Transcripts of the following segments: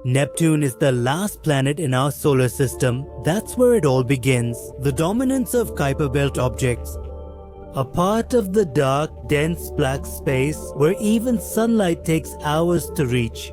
Neptune is the last planet in our solar system. That's where it all begins. The dominance of Kuiper belt objects. A part of the dark, dense black space where even sunlight takes hours to reach.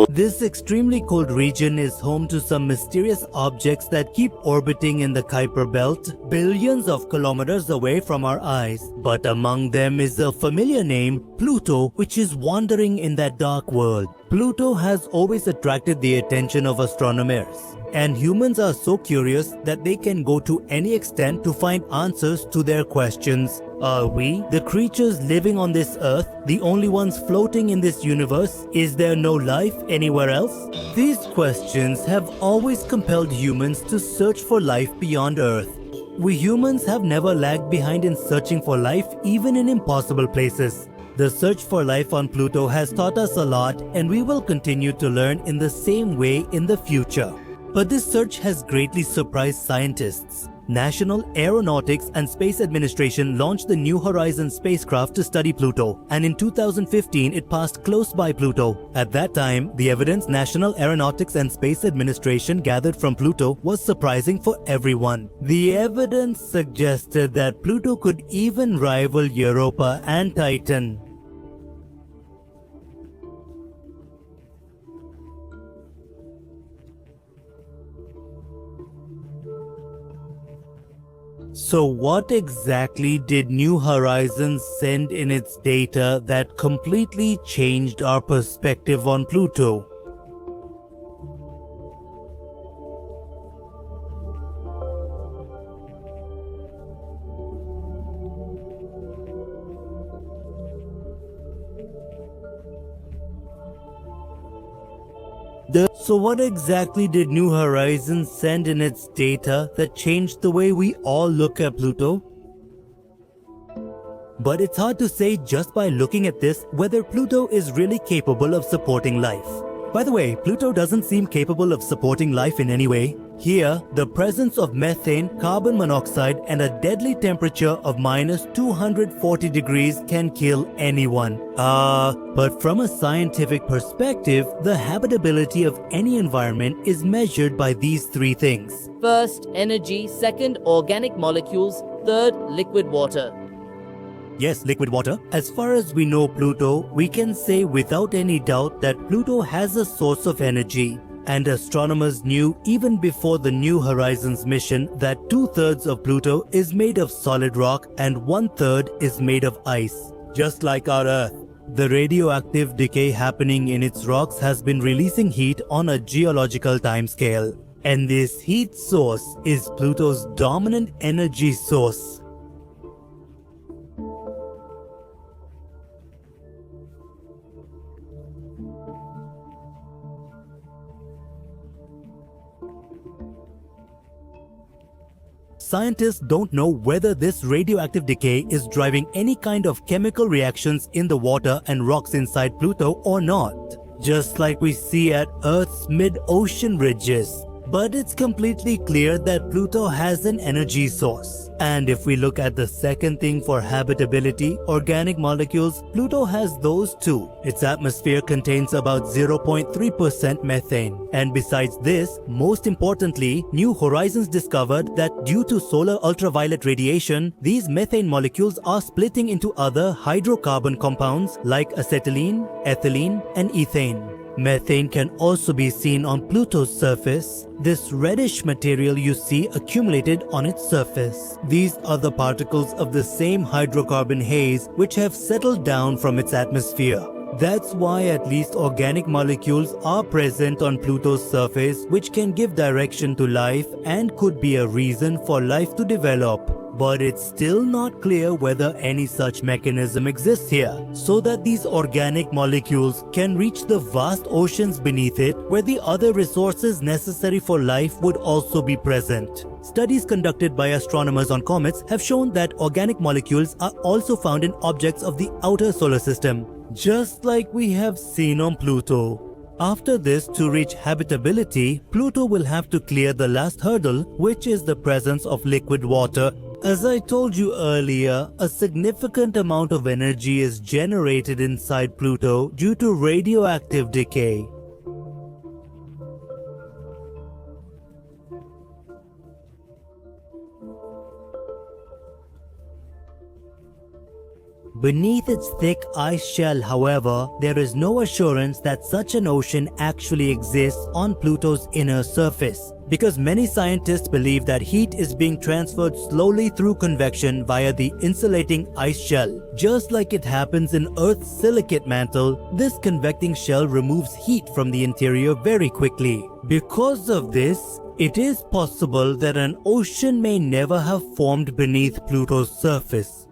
This extremely cold region is home to some mysterious objects that keep orbiting in the Kuiper belt, billions of kilometers away from our eyes. But among them is a familiar name, Pluto, which is wandering in that dark world. Pluto has always attracted the attention of astronomers. And humans are so curious that they can go to any extent to find answers to their questions. Are we, the creatures living on this earth, the only ones floating in this universe? Is there no life anywhere else? These questions have always compelled humans to search for life beyond Earth. We humans have never lagged behind in searching for life even in impossible places. The search for life on Pluto has taught us a lot, and we will continue to learn in the same way in the future. But this search has greatly surprised scientists. National Aeronautics and Space Administration launched the New Horizons spacecraft to study Pluto, and in 2015 it passed close by Pluto. At that time, the evidence National Aeronautics and Space Administration gathered from Pluto was surprising for everyone. The evidence suggested that Pluto could even rival Europa and Titan. So what exactly did New Horizons send in its data that completely changed our perspective on Pluto? So what exactly did New Horizons send in its data that changed the way we all look at Pluto? But it's hard to say just by looking at this whether Pluto is really capable of supporting life. By the way, Pluto doesn't seem capable of supporting life in any way. Here, the presence of methane, carbon monoxide, and a deadly temperature of minus 240 degrees can kill anyone. But from a scientific perspective, the habitability of any environment is measured by these three things. First, energy. Second, organic molecules. Third, liquid water. Yes, liquid water. As far as we know Pluto, we can say without any doubt that Pluto has a source of energy. And astronomers knew even before the New Horizons mission that 2/3 of Pluto is made of solid rock and 1/3 is made of ice. Just like our Earth, the radioactive decay happening in its rocks has been releasing heat on a geological timescale. And this heat source is Pluto's dominant energy source. Scientists don't know whether this radioactive decay is driving any kind of chemical reactions in the water and rocks inside Pluto or not, just like we see at Earth's mid-ocean ridges. But it's completely clear that Pluto has an energy source. And if we look at the second thing for habitability, organic molecules, Pluto has those too. Its atmosphere contains about 0.3% methane. And besides this, most importantly, New Horizons discovered that due to solar ultraviolet radiation, these methane molecules are splitting into other hydrocarbon compounds like acetylene, ethylene, and ethane. Methane can also be seen on Pluto's surface, this reddish material you see accumulated on its surface. These are the particles of the same hydrocarbon haze which have settled down from its atmosphere. That's why at least organic molecules are present on Pluto's surface, which can give direction to life and could be a reason for life to develop. But it's still not clear whether any such mechanism exists here, so that these organic molecules can reach the vast oceans beneath it where the other resources necessary for life would also be present. Studies conducted by astronomers on comets have shown that organic molecules are also found in objects of the outer solar system, just like we have seen on Pluto. After this, to reach habitability, Pluto will have to clear the last hurdle, which is the presence of liquid water. As I told you earlier, a significant amount of energy is generated inside Pluto due to radioactive decay. Beneath its thick ice shell, however, there is no assurance that such an ocean actually exists on Pluto's inner surface, because many scientists believe that heat is being transferred slowly through convection via the insulating ice shell. Just like it happens in Earth's silicate mantle, this convecting shell removes heat from the interior very quickly. Because of this, it is possible that an ocean may never have formed beneath Pluto's surface.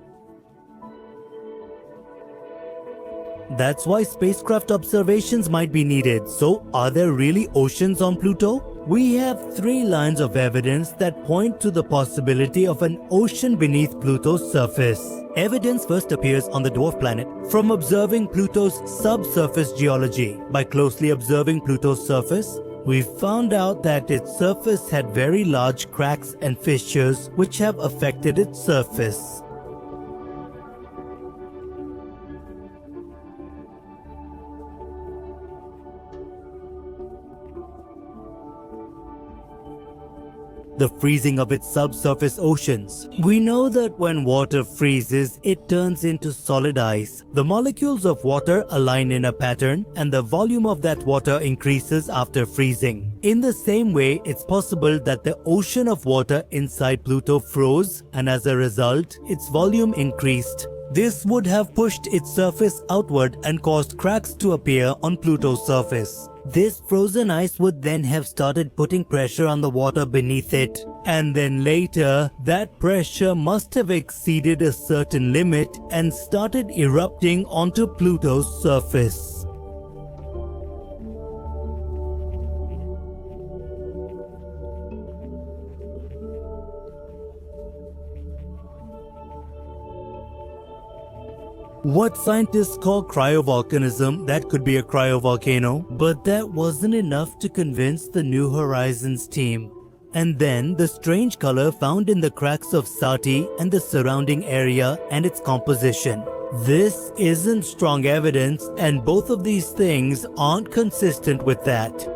That's why spacecraft observations might be needed. So, are there really oceans on Pluto? We have 3 lines of evidence that point to the possibility of an ocean beneath Pluto's surface. Evidence first appears on the dwarf planet from observing Pluto's subsurface geology. By closely observing Pluto's surface, we found out that its surface had very large cracks and fissures which have affected its surface. The freezing of its subsurface oceans. We know that when water freezes, it turns into solid ice. The molecules of water align in a pattern, and the volume of that water increases after freezing. In the same way, it's possible that the ocean of water inside Pluto froze, and as a result, its volume increased. This would have pushed its surface outward and caused cracks to appear on Pluto's surface. This frozen ice would then have started putting pressure on the water beneath it. And then later, that pressure must have exceeded a certain limit and started erupting onto Pluto's surface. What scientists call cryovolcanism, that could be a cryovolcano, but that wasn't enough to convince the New Horizons team. And then the strange color found in the cracks of Sati and the surrounding area and its composition. This isn't strong evidence, and both of these things aren't consistent with that.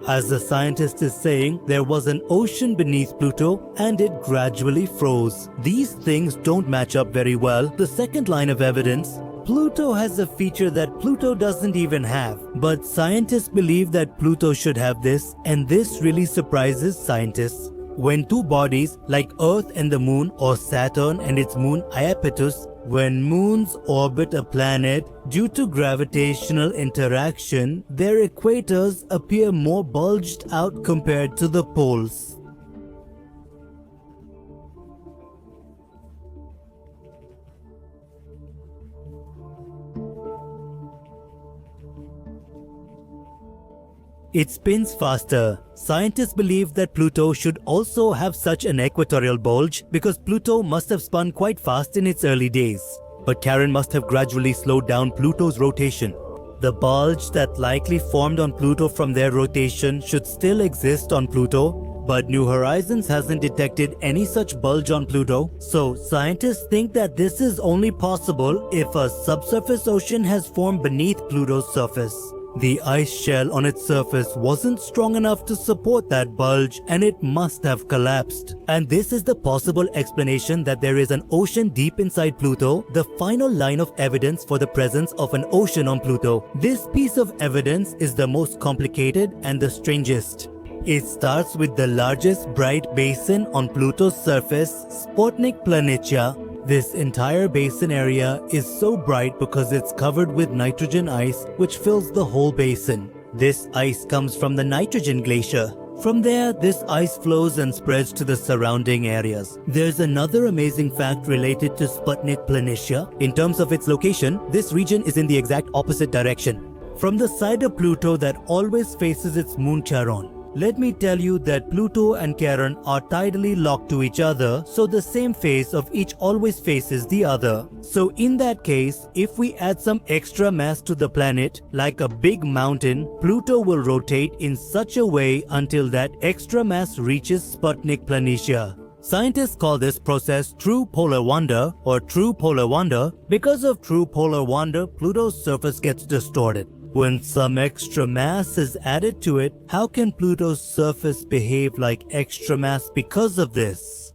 As the scientist is saying, there was an ocean beneath Pluto and it gradually froze. These things don't match up very well. The second line of evidence, Pluto has a feature that Pluto doesn't even have. But scientists believe that Pluto should have this, and this really surprises scientists. When 2 bodies like Earth and the Moon, or Saturn and its moon Iapetus, when moons orbit a planet, due to gravitational interaction, their equators appear more bulged out compared to the poles. It spins faster. Scientists believe that Pluto should also have such an equatorial bulge because Pluto must have spun quite fast in its early days. But Karen must have gradually slowed down Pluto's rotation. The bulge that likely formed on Pluto from their rotation should still exist on Pluto, but New Horizons hasn't detected any such bulge on Pluto, so scientists think that this is only possible if a subsurface ocean has formed beneath Pluto's surface. The ice shell on its surface wasn't strong enough to support that bulge, and it must have collapsed. And this is the possible explanation that there is an ocean deep inside Pluto, the final line of evidence for the presence of an ocean on Pluto. This piece of evidence is the most complicated and the strangest. It starts with the largest bright basin on Pluto's surface, Sputnik Planitia. This entire basin area is so bright because it's covered with nitrogen ice which fills the whole basin. This ice comes from the nitrogen glacier. From there, this ice flows and spreads to the surrounding areas. There's another amazing fact related to Sputnik Planitia. In terms of its location, this region is in the exact opposite direction from the side of Pluto that always faces its moon Charon. Let me tell you that Pluto and Charon are tidally locked to each other, so the same face of each always faces the other. So in that case, if we add some extra mass to the planet, like a big mountain, Pluto will rotate in such a way until that extra mass reaches Sputnik Planitia. Scientists call this process true polar wander or true polar wander. Because of true polar wander, Pluto's surface gets distorted. When some extra mass is added to it, how can Pluto's surface behave like extra mass because of this?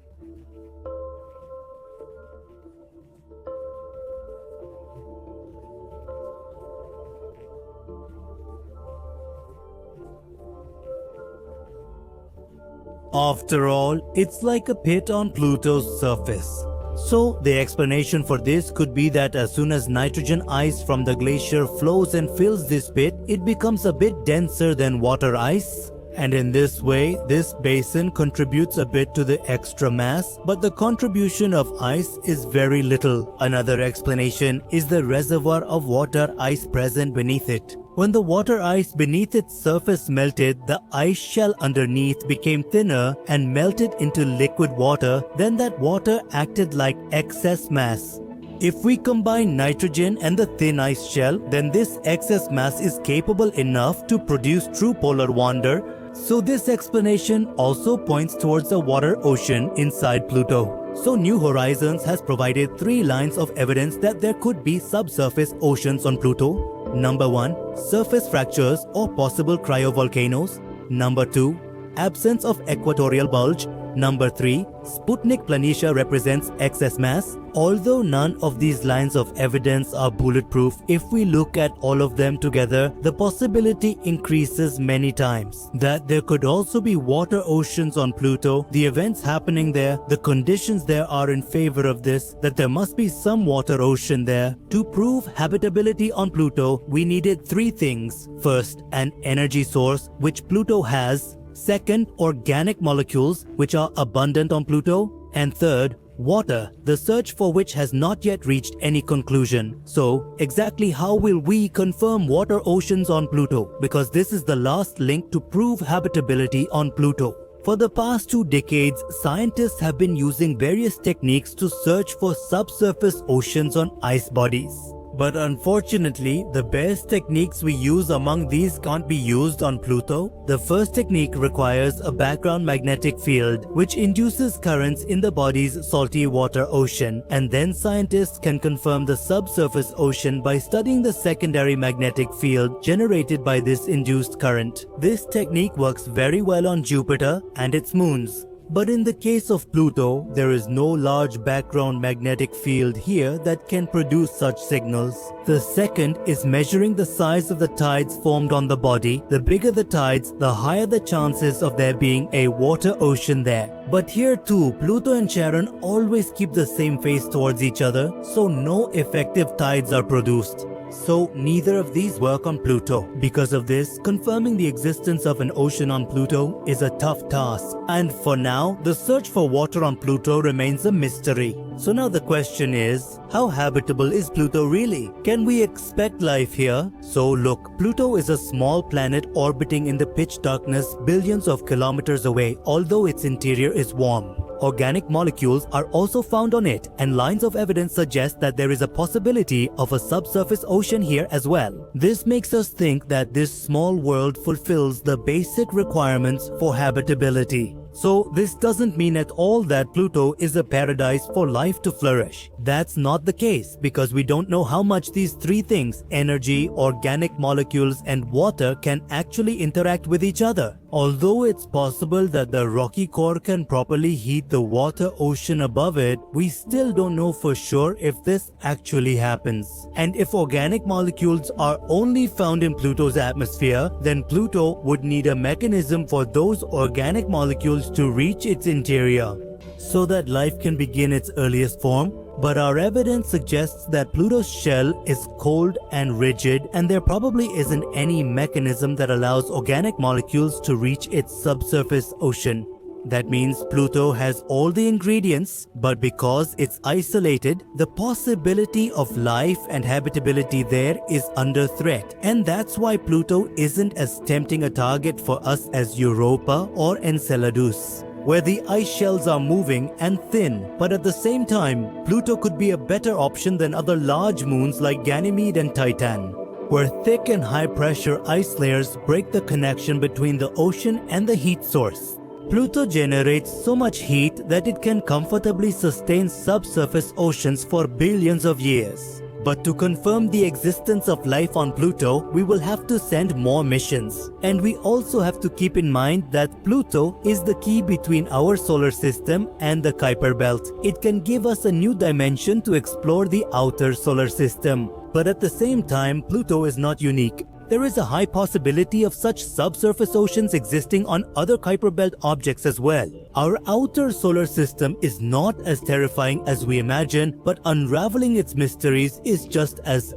After all, it's like a pit on Pluto's surface. So, the explanation for this could be that as soon as nitrogen ice from the glacier flows and fills this pit, it becomes a bit denser than water ice. And in this way, this basin contributes a bit to the extra mass, but the contribution of ice is very little. Another explanation is the reservoir of water ice present beneath it. When the water ice beneath its surface melted, the ice shell underneath became thinner and melted into liquid water. Then that water acted like excess mass. If we combine nitrogen and the thin ice shell, then this excess mass is capable enough to produce true polar wander. So this explanation also points towards a water ocean inside Pluto. So New Horizons has provided 3 lines of evidence that there could be subsurface oceans on Pluto. Number 1, surface fractures or possible cryovolcanoes. Number 2, absence of equatorial bulge. Number 3, Sputnik Planitia represents excess mass. Although none of these lines of evidence are bulletproof, if we look at all of them together, the possibility increases many times that there could also be water oceans on Pluto. The events happening there, the conditions there are in favor of this, that there must be some water ocean there. To prove habitability on Pluto, we needed 3 things. First, an energy source, which Pluto has. Second, organic molecules, which are abundant on Pluto. And third, water, the search for which has not yet reached any conclusion. So, exactly how will we confirm water oceans on Pluto? Because this is the last link to prove habitability on Pluto. For the past 2 decades, scientists have been using various techniques to search for subsurface oceans on ice bodies. But unfortunately, the best techniques we use among these can't be used on Pluto. The first technique requires a background magnetic field, which induces currents in the body's salty water ocean, and then scientists can confirm the subsurface ocean by studying the secondary magnetic field generated by this induced current. This technique works very well on Jupiter and its moons. But in the case of Pluto, there is no large background magnetic field here that can produce such signals. The second is measuring the size of the tides formed on the body. The bigger the tides, the higher the chances of there being a water ocean there. But here too, Pluto and Charon always keep the same face towards each other, so no effective tides are produced. So neither of these work on Pluto. Because of this, confirming the existence of an ocean on Pluto is a tough task. And for now, the search for water on Pluto remains a mystery. So now the question is, how habitable is Pluto really? Can we expect life here? So look, Pluto is a small planet orbiting in the pitch darkness billions of kilometers away, although its interior is warm. Organic molecules are also found on it, and lines of evidence suggest that there is a possibility of a subsurface ocean here as well. This makes us think that this small world fulfills the basic requirements for habitability. So this doesn't mean at all that Pluto is a paradise for life to flourish. That's not the case, because we don't know how much these 3 things, energy, organic molecules, and water, can actually interact with each other. Although it's possible that the rocky core can properly heat the water ocean above it, we still don't know for sure if this actually happens. And if organic molecules are only found in Pluto's atmosphere, then Pluto would need a mechanism for those organic molecules to reach its interior, so that life can begin its earliest form. But our evidence suggests that Pluto's shell is cold and rigid, and there probably isn't any mechanism that allows organic molecules to reach its subsurface ocean. That means Pluto has all the ingredients, but because it's isolated, the possibility of life and habitability there is under threat. And that's why Pluto isn't as tempting a target for us as Europa or Enceladus, where the ice shells are moving and thin. But at the same time, Pluto could be a better option than other large moons like Ganymede and Titan, where thick and high pressure ice layers break the connection between the ocean and the heat source. Pluto generates so much heat that it can comfortably sustain subsurface oceans for billions of years. But to confirm the existence of life on Pluto, we will have to send more missions. And we also have to keep in mind that Pluto is the key between our solar system and the Kuiper belt. It can give us a new dimension to explore the outer solar system. But at the same time, Pluto is not unique. There is a high possibility of such subsurface oceans existing on other Kuiper belt objects as well. Our outer solar system is not as terrifying as we imagine, but unraveling its mysteries is just as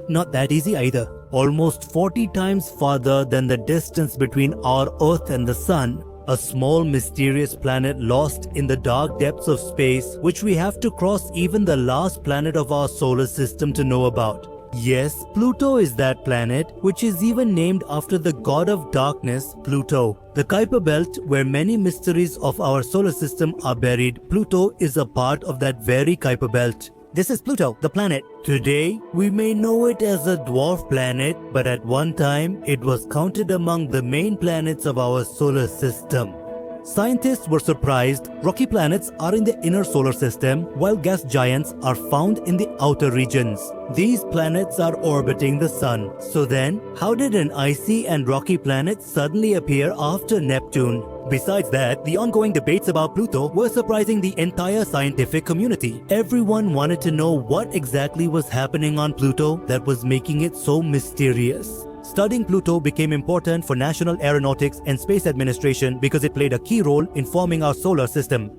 not that easy either. Almost 40 times farther than the distance between our Earth and the Sun, a small mysterious planet lost in the dark depths of space, which we have to cross even the last planet of our solar system to know about. Yes, Pluto is that planet, which is even named after the god of darkness, Pluto. The Kuiper belt, where many mysteries of our solar system are buried, Pluto is a part of that very Kuiper belt. This is Pluto, the planet. Today, we may know it as a dwarf planet, but at one time, it was counted among the main planets of our solar system. Scientists were surprised rocky planets are in the inner solar system, while gas giants are found in the outer regions. These planets are orbiting the Sun. So then, how did an icy and rocky planet suddenly appear after Neptune? Besides that, the ongoing debates about Pluto were surprising the entire scientific community. Everyone wanted to know what exactly was happening on Pluto that was making it so mysterious. Studying Pluto became important for national aeronautics and space administration because it played a key role in forming our solar system.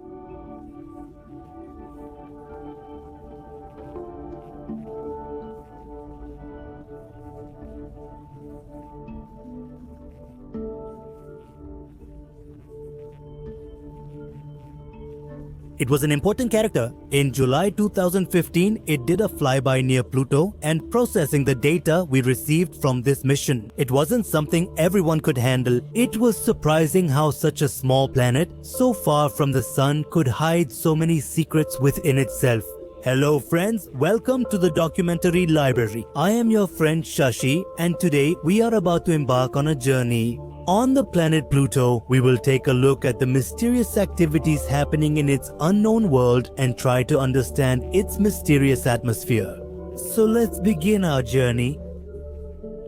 It was an important character. In July 2015, it did a flyby near Pluto and processing the data we received from this mission. It wasn't something everyone could handle. It was surprising how such a small planet, so far from the Sun, could hide so many secrets within itself. Hello friends, welcome to the documentary library. I am your friend Shashi and today we are about to embark on a journey. On the planet Pluto, we will take a look at the mysterious activities happening in its unknown world and try to understand its mysterious atmosphere. So let's begin our journey.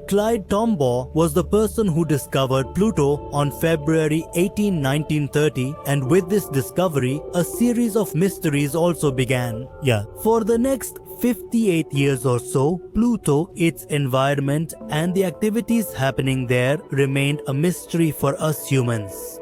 Clyde Tombaugh was the person who discovered Pluto on February 18, 1930, and with this discovery, a series of mysteries also began. For the next 58 years or so, Pluto, its environment, and the activities happening there remained a mystery for us humans.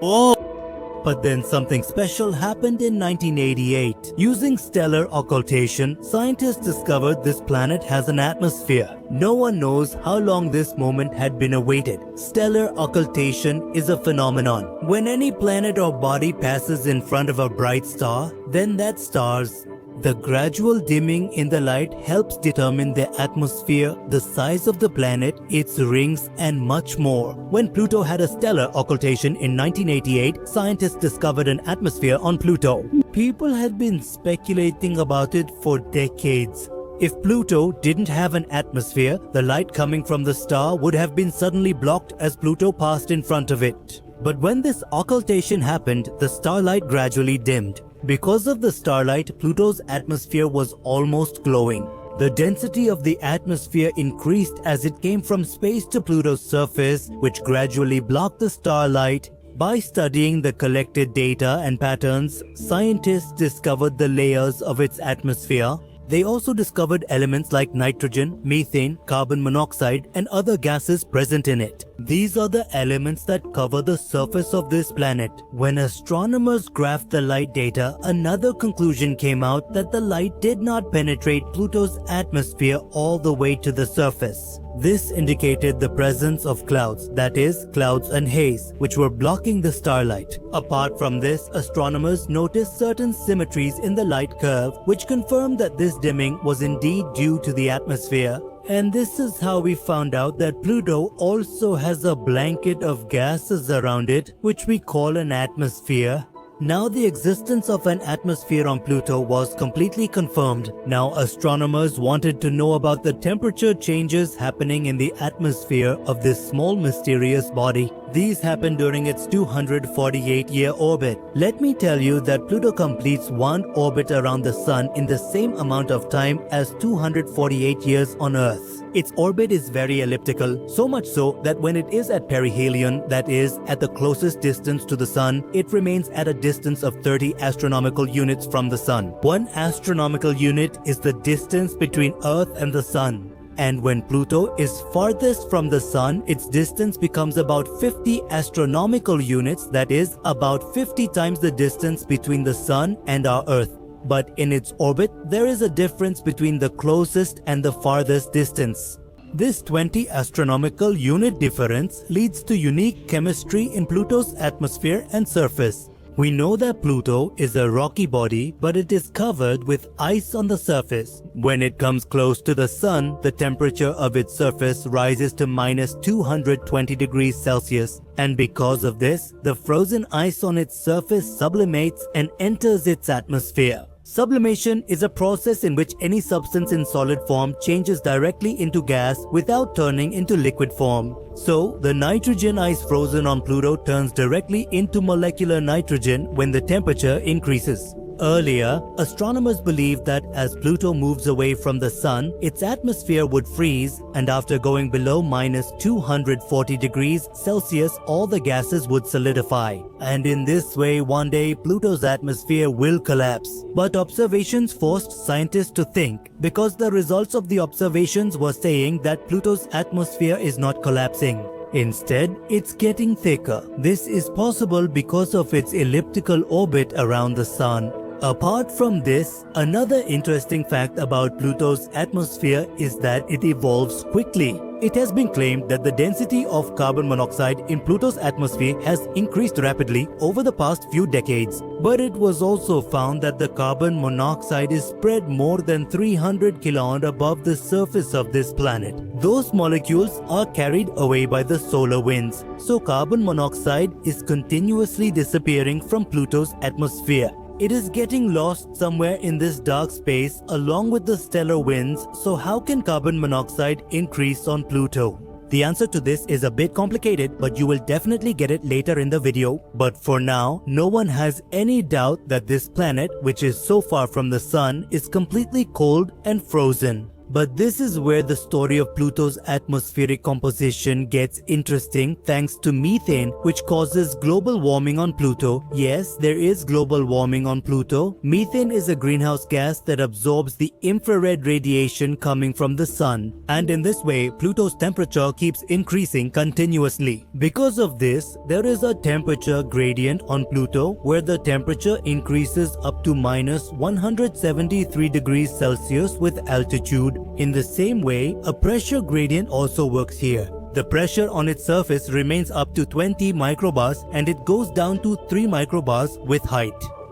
But then something special happened in 1988. Using stellar occultation, scientists discovered this planet has an atmosphere. No one knows how long this moment had been awaited. Stellar occultation is a phenomenon. When any planet or body passes in front of a bright star, then that star's the gradual dimming in the light helps determine the atmosphere, the size of the planet, its rings, and much more. When Pluto had a stellar occultation in 1988, scientists discovered an atmosphere on Pluto. People had been speculating about it for decades. If Pluto didn't have an atmosphere, the light coming from the star would have been suddenly blocked as Pluto passed in front of it. But when this occultation happened, the starlight gradually dimmed. Because of the starlight, Pluto's atmosphere was almost glowing. The density of the atmosphere increased as it came from space to Pluto's surface, which gradually blocked the starlight. By studying the collected data and patterns, scientists discovered the layers of its atmosphere. They also discovered elements like nitrogen, methane, carbon monoxide, and other gases present in it. These are the elements that cover the surface of this planet. When astronomers graphed the light data, another conclusion came out that the light did not penetrate Pluto's atmosphere all the way to the surface. This indicated the presence of clouds, that is, clouds and haze, which were blocking the starlight. Apart from this, astronomers noticed certain symmetries in the light curve, which confirmed that this dimming was indeed due to the atmosphere. And this is how we found out that Pluto also has a blanket of gases around it, which we call an atmosphere. Now the existence of an atmosphere on Pluto was completely confirmed. Now astronomers wanted to know about the temperature changes happening in the atmosphere of this small mysterious body. These happened during its 248-year orbit. Let me tell you that Pluto completes one orbit around the Sun in the same amount of time as 248 years on Earth. Its orbit is very elliptical, so much so that when it is at perihelion, that is, at the closest distance to the Sun, it remains at a distance of 30 astronomical units from the Sun. 1 astronomical unit is the distance between Earth and the Sun. And when Pluto is farthest from the Sun, its distance becomes about 50 astronomical units, that is, about 50 times the distance between the Sun and our Earth. But in its orbit, there is a difference between the closest and the farthest distance. This 20 astronomical unit difference leads to unique chemistry in Pluto's atmosphere and surface. We know that Pluto is a rocky body, but it is covered with ice on the surface. When it comes close to the Sun, the temperature of its surface rises to minus 220 degrees Celsius. And because of this, the frozen ice on its surface sublimates and enters its atmosphere. Sublimation is a process in which any substance in solid form changes directly into gas without turning into liquid form. So, the nitrogen ice frozen on Pluto turns directly into molecular nitrogen when the temperature increases. Earlier, astronomers believed that as Pluto moves away from the Sun, its atmosphere would freeze, and after going below minus 240 degrees Celsius, all the gases would solidify. And in this way, one day, Pluto's atmosphere will collapse. But observations forced scientists to think, because the results of the observations were saying that Pluto's atmosphere is not collapsing. Instead, it's getting thicker. This is possible because of its elliptical orbit around the Sun. Apart from this, another interesting fact about Pluto's atmosphere is that it evolves quickly. It has been claimed that the density of carbon monoxide in Pluto's atmosphere has increased rapidly over the past few decades. But it was also found that the carbon monoxide is spread more than 300 km above the surface of this planet. Those molecules are carried away by the solar winds, so carbon monoxide is continuously disappearing from Pluto's atmosphere. It is getting lost somewhere in this dark space along with the stellar winds, so how can carbon monoxide increase on Pluto? The answer to this is a bit complicated, but you will definitely get it later in the video. But for now, no one has any doubt that this planet, which is so far from the Sun, is completely cold and frozen. But this is where the story of Pluto's atmospheric composition gets interesting thanks to methane, which causes global warming on Pluto. Yes, there is global warming on Pluto. Methane is a greenhouse gas that absorbs the infrared radiation coming from the Sun. And in this way, Pluto's temperature keeps increasing continuously. Because of this, there is a temperature gradient on Pluto where the temperature increases up to minus 173 degrees Celsius with altitude. In the same way, a pressure gradient also works here. The pressure on its surface remains up to 20 microbars and it goes down to 3 microbars with height.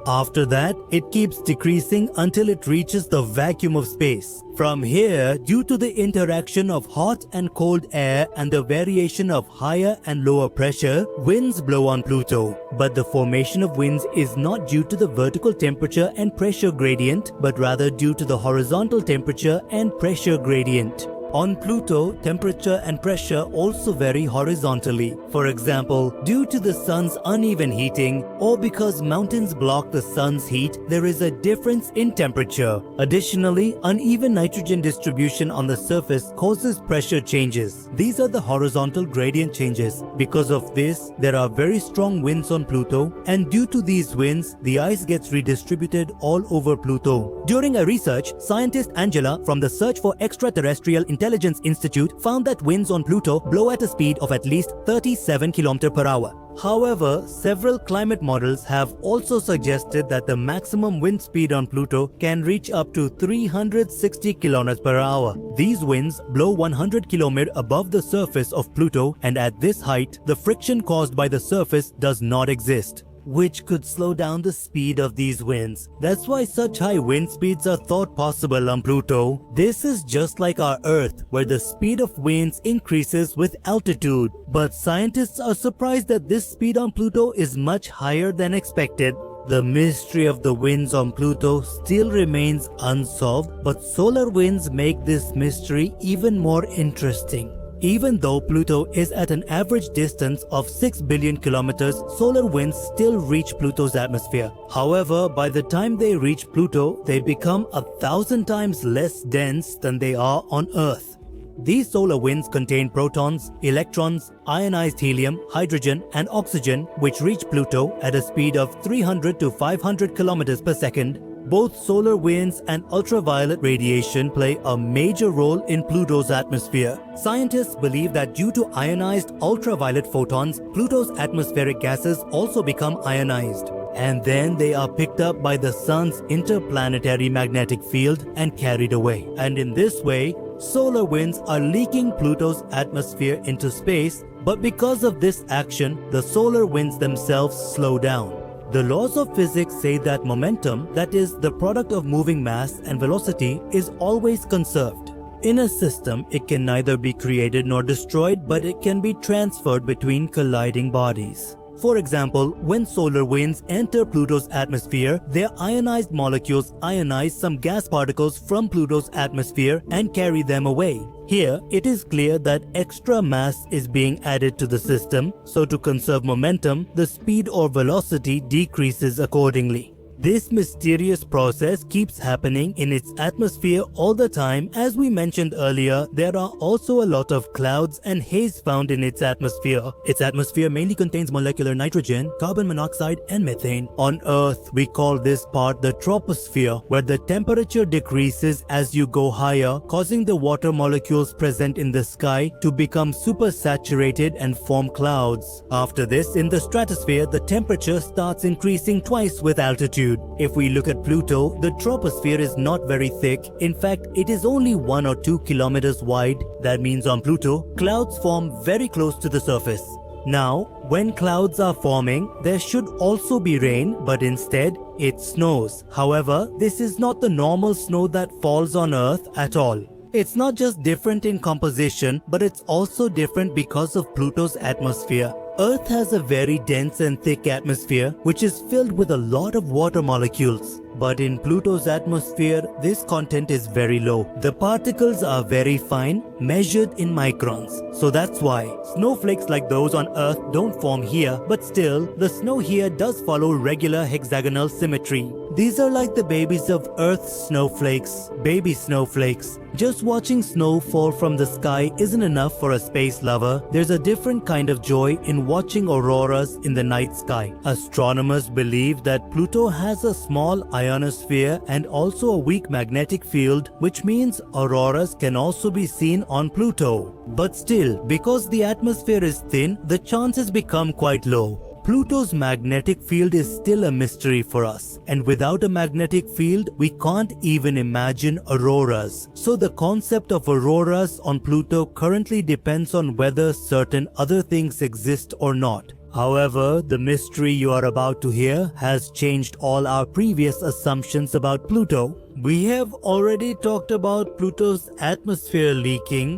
After that, it keeps decreasing until it reaches the vacuum of space. From here, due to the interaction of hot and cold air and the variation of higher and lower pressure, winds blow on Pluto. But the formation of winds is not due to the vertical temperature and pressure gradient, but rather due to the horizontal temperature and pressure gradient. On Pluto, temperature and pressure also vary horizontally. For example, due to the Sun's uneven heating or because mountains block the Sun's heat, there is a difference in temperature. Additionally, uneven nitrogen distribution on the surface causes pressure changes. These are the horizontal gradient changes. Because of this, there are very strong winds on Pluto, and due to these winds, the ice gets redistributed all over Pluto. During a research, scientist Angela from the Search for Extraterrestrial Intelligence Institute found that winds on Pluto blow at a speed of at least 37 km per hour. However, several climate models have also suggested that the maximum wind speed on Pluto can reach up to 360 km per hour. These winds blow 100 km above the surface of Pluto, and at this height, the friction caused by the surface does not exist, which could slow down the speed of these winds. That's why such high wind speeds are thought possible on Pluto. This is just like our Earth, where the speed of winds increases with altitude. But scientists are surprised that this speed on Pluto is much higher than expected. The mystery of the winds on Pluto still remains unsolved, but solar winds make this mystery even more interesting. Even though Pluto is at an average distance of 6 billion kilometers, solar winds still reach Pluto's atmosphere. However, by the time they reach Pluto, they become 1,000 times less dense than they are on Earth. These solar winds contain protons, electrons, ionized helium, hydrogen, and oxygen, which reach Pluto at a speed of 300 to 500 kilometers per second. Both solar winds and ultraviolet radiation play a major role in Pluto's atmosphere. Scientists believe that due to ionized ultraviolet photons, Pluto's atmospheric gases also become ionized. And then they are picked up by the Sun's interplanetary magnetic field and carried away. And in this way, solar winds are leaking Pluto's atmosphere into space, but because of this action, the solar winds themselves slow down. The laws of physics say that momentum, that is, the product of moving mass and velocity, is always conserved. In a system, it can neither be created nor destroyed, but it can be transferred between colliding bodies. For example, when solar winds enter Pluto's atmosphere, their ionized molecules ionize some gas particles from Pluto's atmosphere and carry them away. Here, it is clear that extra mass is being added to the system, so to conserve momentum, the speed or velocity decreases accordingly. This mysterious process keeps happening in its atmosphere all the time. As we mentioned earlier, there are also a lot of clouds and haze found in its atmosphere. Its atmosphere mainly contains molecular nitrogen, carbon monoxide, and methane. On Earth, we call this part the troposphere, where the temperature decreases as you go higher, causing the water molecules present in the sky to become supersaturated and form clouds. After this, in the stratosphere, the temperature starts increasing twice with altitude. If we look at Pluto, the troposphere is not very thick. In fact, it is only 1 or 2 kilometers wide. That means on Pluto, clouds form very close to the surface. Now, when clouds are forming, there should also be rain, but instead, it snows. However, this is not the normal snow that falls on Earth at all. It's not just different in composition, but it's also different because of Pluto's atmosphere. Earth has a very dense and thick atmosphere, which is filled with a lot of water molecules. But in Pluto's atmosphere, this content is very low. The particles are very fine, measured in microns. So that's why snowflakes like those on Earth don't form here, but still, the snow here does follow regular hexagonal symmetry. These are like the babies of Earth's snowflakes, baby snowflakes. Just watching snow fall from the sky isn't enough for a space lover. There's a different kind of joy in watching auroras in the night sky. Astronomers believe that Pluto has a small ionosphere and also a weak magnetic field, which means auroras can also be seen on Pluto. But still, because the atmosphere is thin, the chances become quite low. Pluto's magnetic field is still a mystery for us, and without a magnetic field, we can't even imagine auroras. So the concept of auroras on Pluto currently depends on whether certain other things exist or not. However, the mystery you are about to hear has changed all our previous assumptions about Pluto. We have already talked about Pluto's atmosphere leaking,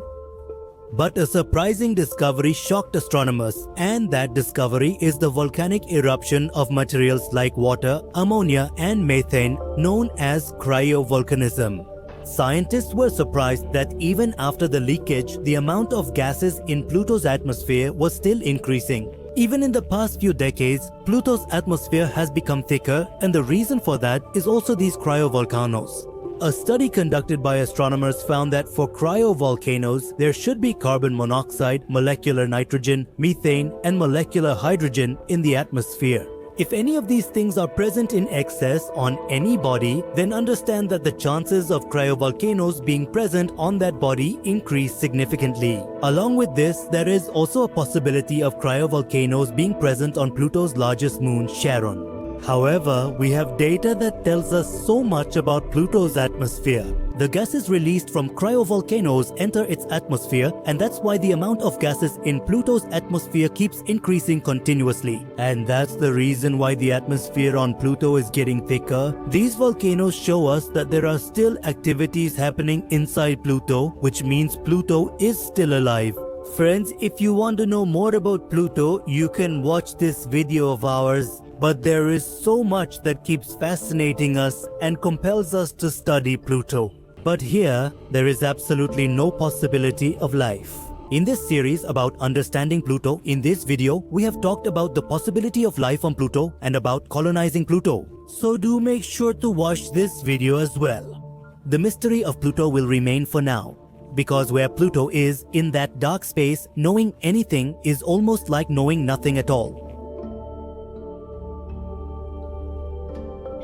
but a surprising discovery shocked astronomers, and that discovery is the volcanic eruption of materials like water, ammonia, and methane, known as cryovolcanism. Scientists were surprised that even after the leakage, the amount of gases in Pluto's atmosphere was still increasing. Even in the past few decades, Pluto's atmosphere has become thicker, and the reason for that is also these cryovolcanoes. A study conducted by astronomers found that for cryovolcanoes, there should be carbon monoxide, molecular nitrogen, methane, and molecular hydrogen in the atmosphere. If any of these things are present in excess on any body, then understand that the chances of cryovolcanoes being present on that body increase significantly. Along with this, there is also a possibility of cryovolcanoes being present on Pluto's largest moon, Charon. However, we have data that tells us so much about Pluto's atmosphere. The gases released from cryovolcanoes enter its atmosphere, and that's why the amount of gases in Pluto's atmosphere keeps increasing continuously. And that's the reason why the atmosphere on Pluto is getting thicker. These volcanoes show us that there are still activities happening inside Pluto, which means Pluto is still alive. Friends, if you want to know more about Pluto, you can watch this video of ours. But there is so much that keeps fascinating us and compels us to study Pluto. But here, there is absolutely no possibility of life. In this series about understanding Pluto, in this video, we have talked about the possibility of life on Pluto and about colonizing Pluto. So do make sure to watch this video as well. The mystery of Pluto will remain for now, because where Pluto is, in that dark space, knowing anything is almost like knowing nothing at all.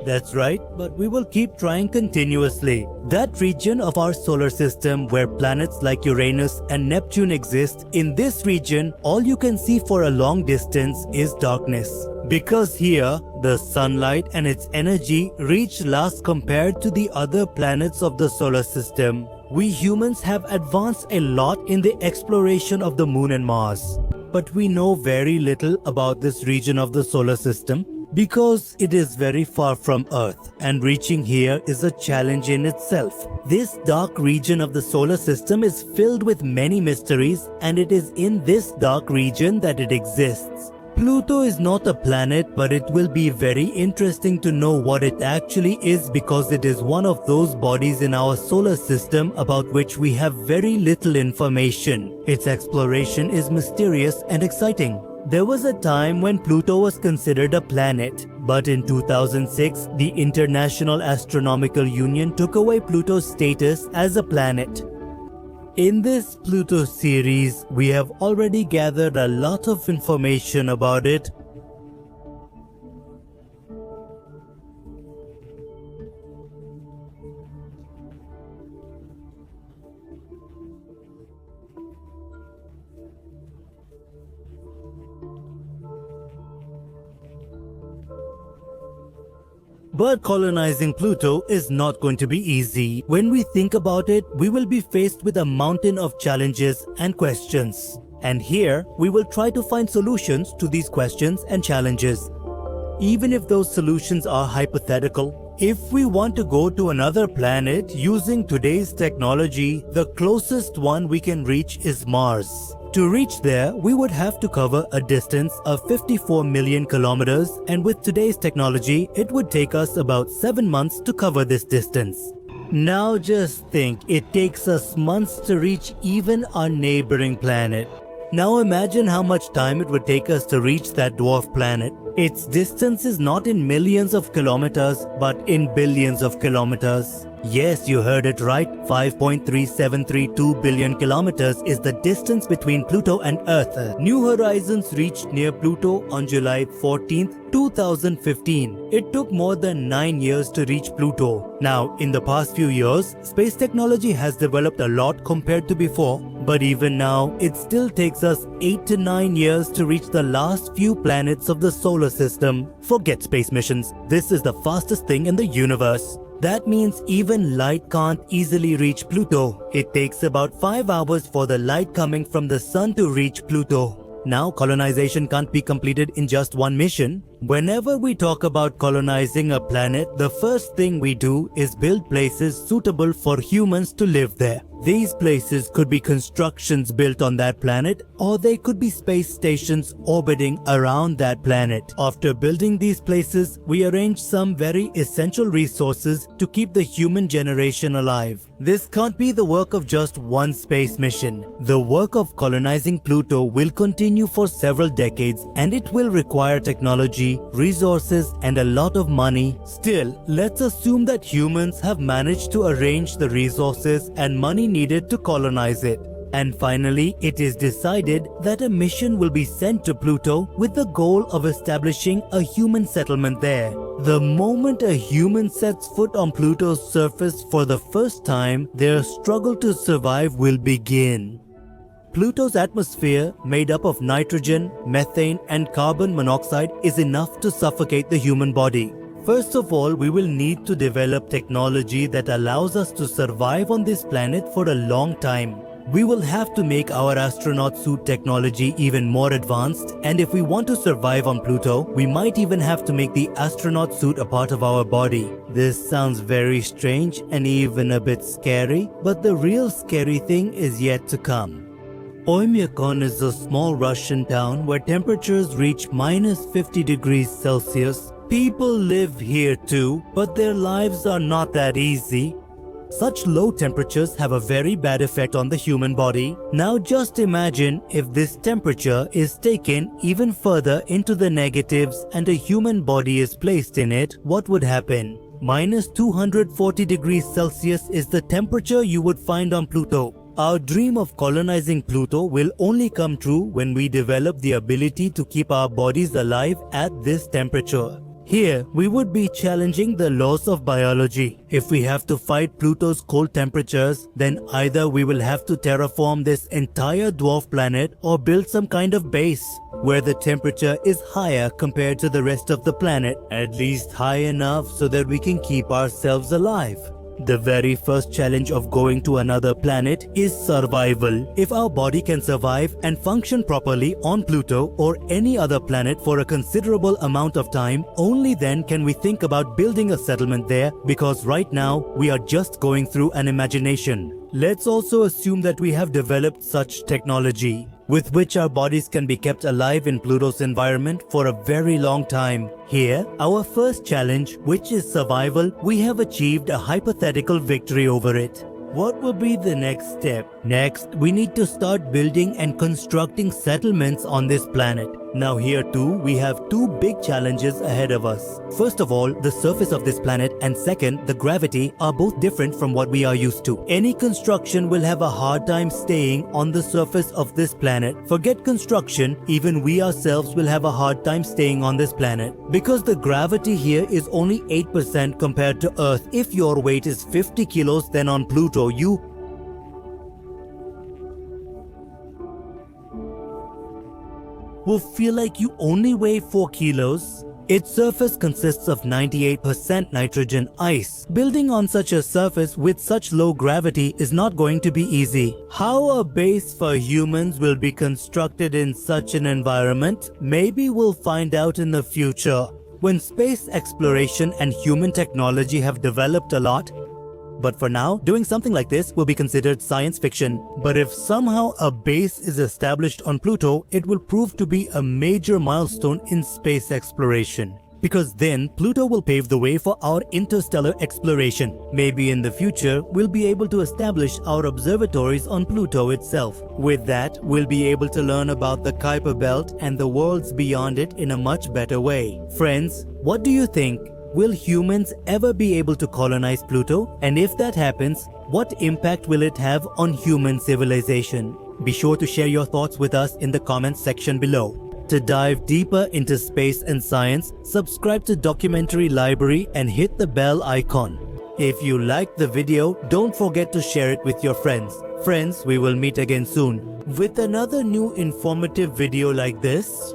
That's right, but we will keep trying continuously. That region of our solar system where planets like Uranus and Neptune exist, in this region, all you can see for a long distance is darkness. Because here, the sunlight and its energy reach last compared to the other planets of the solar system. We humans have advanced a lot in the exploration of the Moon and Mars. But we know very little about this region of the solar system, because it is very far from Earth, and reaching here is a challenge in itself. This dark region of the solar system is filled with many mysteries, and it is in this dark region that it exists. Pluto is not a planet, but it will be very interesting to know what it actually is, because it is one of those bodies in our solar system about which we have very little information. Its exploration is mysterious and exciting. There was a time when Pluto was considered a planet, but in 2006, the International Astronomical Union took away Pluto's status as a planet. In this Pluto series, we have already gathered a lot of information about it. But colonizing Pluto is not going to be easy. When we think about it, we will be faced with a mountain of challenges and questions. And here, we will try to find solutions to these questions and challenges. Even if those solutions are hypothetical, if we want to go to another planet using today's technology, the closest one we can reach is Mars. To reach there, we would have to cover a distance of 54 million kilometers, and with today's technology, it would take us about 7 months to cover this distance. Now just think, it takes us months to reach even our neighboring planet. Now imagine how much time it would take us to reach that dwarf planet. Its distance is not in millions of kilometers, but in billions of kilometers. Yes, you heard it right. 5.3732 billion kilometers is the distance between Pluto and Earth. New Horizons reached near Pluto on July 14th, 2015. It took more than 9 years to reach Pluto. Now, in the past few years, space technology has developed a lot compared to before, but even now, it still takes us 8 to 9 years to reach the last few planets of the solar system. Forget space missions. This is the fastest thing in the universe. That means even light can't easily reach Pluto. It takes about 5 hours for the light coming from the sun to reach Pluto. Now, colonization can't be completed in just one mission. Whenever we talk about colonizing a planet, the first thing we do is build places suitable for humans to live there. These places could be constructions built on that planet, or they could be space stations orbiting around that planet. After building these places, we arrange some very essential resources to keep the human generation alive. This can't be the work of just one space mission. The work of colonizing Pluto will continue for several decades, and it will require technology, resources, and a lot of money. Still, let's assume that humans have managed to arrange the resources and money needed to colonize it. And finally, it is decided that a mission will be sent to Pluto with the goal of establishing a human settlement there. The moment a human sets foot on Pluto's surface for the first time, their struggle to survive will begin. Pluto's atmosphere, made up of nitrogen, methane, and carbon monoxide, is enough to suffocate the human body. First of all, we will need to develop technology that allows us to survive on this planet for a long time. We will have to make our astronaut suit technology even more advanced, and if we want to survive on Pluto, we might even have to make the astronaut suit a part of our body. This sounds very strange and even a bit scary, but the real scary thing is yet to come. Oymyakon is a small Russian town where temperatures reach minus 50 degrees Celsius. People live here too, but their lives are not that easy. Such low temperatures have a very bad effect on the human body. Now just imagine if this temperature is taken even further into the negatives and a human body is placed in it, what would happen? Minus 240 degrees Celsius is the temperature you would find on Pluto. Our dream of colonizing Pluto will only come true when we develop the ability to keep our bodies alive at this temperature. Here, we would be challenging the laws of biology. If we have to fight Pluto's cold temperatures, then either we will have to terraform this entire dwarf planet or build some kind of base where the temperature is higher compared to the rest of the planet, at least high enough so that we can keep ourselves alive. The very first challenge of going to another planet is survival. If our body can survive and function properly on Pluto or any other planet for a considerable amount of time, only then can we think about building a settlement there, because right now we are just going through an imagination. Let's also assume that we have developed such technology with which our bodies can be kept alive in Pluto's environment for a very long time. Here, our first challenge, which is survival, we have achieved a hypothetical victory over it. What will be the next step? Next, we need to start building and constructing settlements on this planet. Now here too, we have two big challenges ahead of us. First of all, the surface of this planet, and second, the gravity are both different from what we are used to. Any construction will have a hard time staying on the surface of this planet. Forget construction, even we ourselves will have a hard time staying on this planet. Because the gravity here is only 8% compared to Earth. If your weight is 50 kilos, then on Pluto you will feel like you only weigh 4 kilos. Its surface consists of 98% nitrogen ice. Building on such a surface with such low gravity is not going to be easy. How a base for humans will be constructed in such an environment? Maybe we'll find out in the future, when space exploration and human technology have developed a lot. But for now, doing something like this will be considered science fiction. But if somehow a base is established on Pluto, it will prove to be a major milestone in space exploration. Because then, Pluto will pave the way for our interstellar exploration. Maybe in the future, we'll be able to establish our observatories on Pluto itself. With that, we'll be able to learn about the Kuiper belt and the worlds beyond it in a much better way. Friends, what do you think? Will humans ever be able to colonize Pluto? And if that happens, what impact will it have on human civilization? Be sure to share your thoughts with us in the comments section below. To dive deeper into space and science, subscribe to Documentary Library and hit the bell icon. If you liked the video, don't forget to share it with your friends. Friends, we will meet again soon with another new informative video like this.